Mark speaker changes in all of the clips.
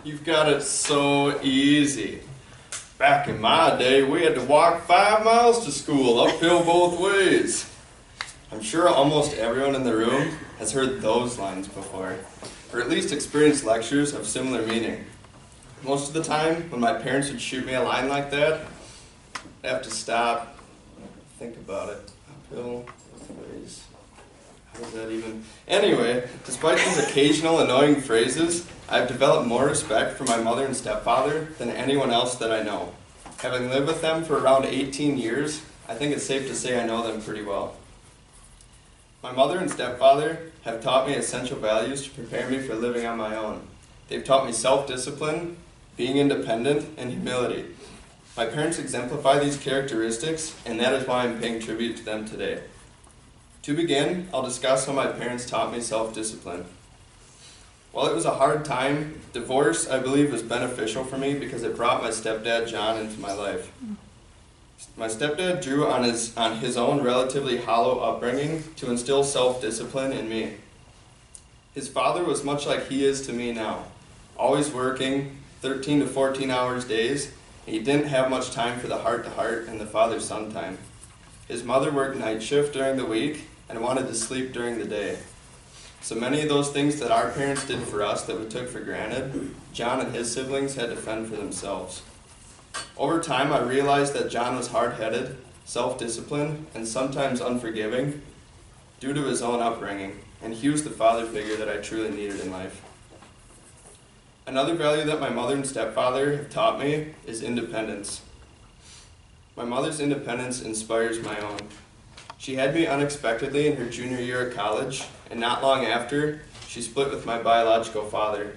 Speaker 1: You've got it so easy. Back in my day, we had to walk 5 miles to school, uphill both ways. I'm sure almost everyone in the room has heard those lines before, or at least experienced lectures of similar meaning. Most of the time, when my parents would shoot me a line like that, I'd have to stop, think about it. Uphill both ways. How does that even... Anyway, despite these occasional annoying phrases, I've developed more respect for my mother and stepfather than anyone else that I know. Having lived with them for around 18 years, I think it's safe to say I know them pretty well. My mother and stepfather have taught me essential values to prepare me for living on my own. They've taught me self-discipline, being independent, and humility. My parents exemplify these characteristics, and that is why I'm paying tribute to them today. To begin, I'll discuss how my parents taught me self-discipline. While it was a hard time, divorce, I believe, was beneficial for me because it brought my stepdad, John, into my life. My stepdad drew on his own relatively hollow upbringing to instill self-discipline in me. His father was much like he is to me now, always working 13 to 14 hours days, and he didn't have much time for the heart-to-heart and the father-son time. His mother worked night shift during the week and wanted to sleep during the day. So many of those things that our parents did for us that we took for granted, John and his siblings had to fend for themselves. Over time, I realized that John was hard-headed, self-disciplined, and sometimes unforgiving due to his own upbringing, and he was the father figure that I truly needed in life. Another value that my mother and stepfather have taught me is independence. My mother's independence inspires my own. She had me unexpectedly in her junior year of college, and not long after, she split with my biological father.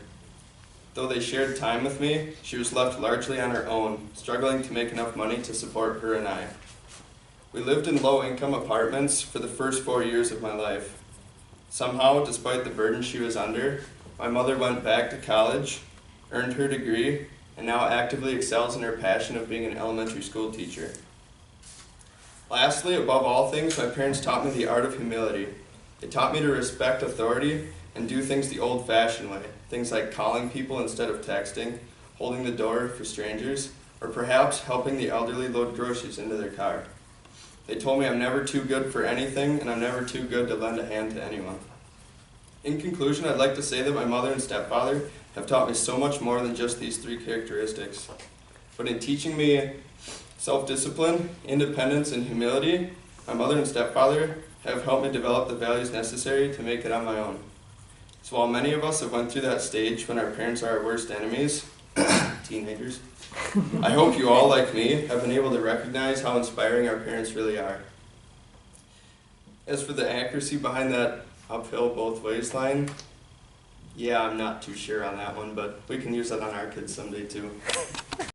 Speaker 1: Though they shared time with me, she was left largely on her own, struggling to make enough money to support her and I. We lived in low-income apartments for the first 4 years of my life. Somehow, despite the burden she was under, my mother went back to college, earned her degree, and now actively excels in her passion of being an elementary school teacher. Lastly, above all things, my parents taught me the art of humility. They taught me to respect authority and do things the old-fashioned way, things like calling people instead of texting, holding the door for strangers, or perhaps helping the elderly load groceries into their car. They told me I'm never too good for anything, and I'm never too good to lend a hand to anyone. In conclusion, I'd like to say that my mother and stepfather have taught me so much more than just these 3 characteristics. But in teaching me self-discipline, independence, and humility, my mother and stepfather have helped me develop the values necessary to make it on my own. So while many of us have went through that stage when our parents are our worst enemies, teenagers, I hope you all, like me, have been able to recognize how inspiring our parents really are. As for the accuracy behind that uphill both ways line, yeah, I'm not too sure on that one, but we can use that on our kids someday too.